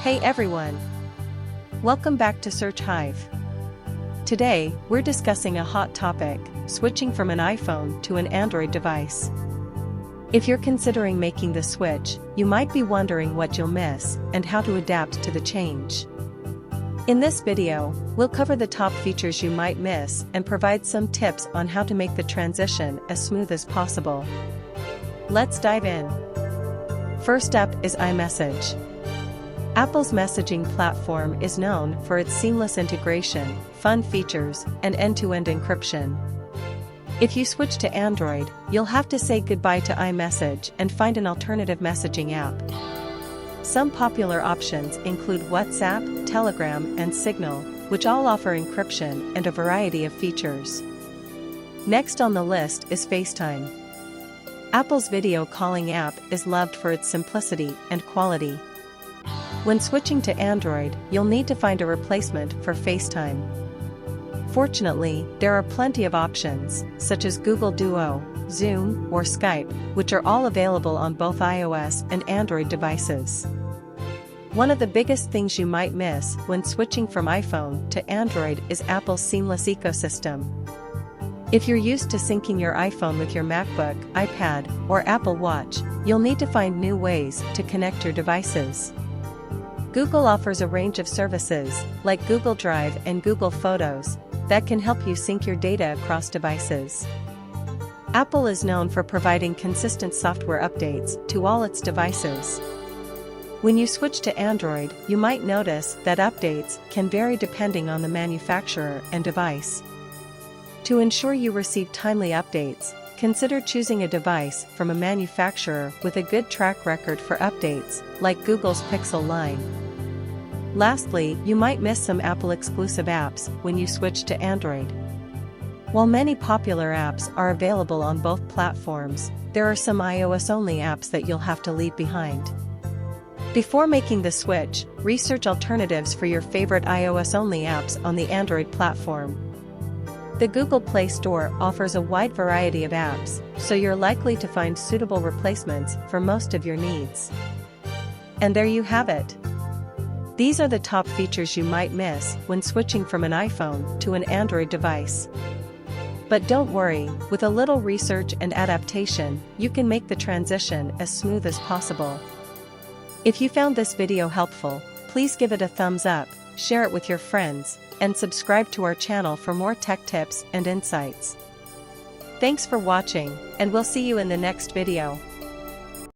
Hey everyone! Welcome back to Search Hive. Today, we're discussing a hot topic, switching from an iPhone to an Android device. If you're considering making the switch, you might be wondering what you'll miss and how to adapt to the change. In this video, we'll cover the top features you might miss and provide some tips on how to make the transition as smooth as possible. Let's dive in. First up is iMessage. Apple's messaging platform is known for its seamless integration, fun features, and end-to-end encryption. If you switch to Android, you'll have to say goodbye to iMessage and find an alternative messaging app. Some popular options include WhatsApp, Telegram, and Signal, which all offer encryption and a variety of features. Next on the list is FaceTime. Apple's video calling app is loved for its simplicity and quality. When switching to Android, you'll need to find a replacement for FaceTime. Fortunately, there are plenty of options, such as Google Duo, Zoom, or Skype, which are all available on both iOS and Android devices. One of the biggest things you might miss when switching from iPhone to Android is Apple's seamless ecosystem. If you're used to syncing your iPhone with your MacBook, iPad, or Apple Watch, you'll need to find new ways to connect your devices. Google offers a range of services, like Google Drive and Google Photos, that can help you sync your data across devices. Apple is known for providing consistent software updates to all its devices. When you switch to Android, you might notice that updates can vary depending on the manufacturer and device. To ensure you receive timely updates, consider choosing a device from a manufacturer with a good track record for updates, like Google's Pixel line. Lastly, you might miss some Apple-exclusive apps when you switch to Android. While many popular apps are available on both platforms, there are some iOS-only apps that you'll have to leave behind. Before making the switch, research alternatives for your favorite iOS-only apps on the Android platform. The Google Play Store offers a wide variety of apps, so you're likely to find suitable replacements for most of your needs. And there you have it. These are the top features you might miss when switching from an iPhone to an Android device. But don't worry, with a little research and adaptation, you can make the transition as smooth as possible. If you found this video helpful, please give it a thumbs up, share it with your friends, and subscribe to our channel for more tech tips and insights. Thanks for watching, and we'll see you in the next video.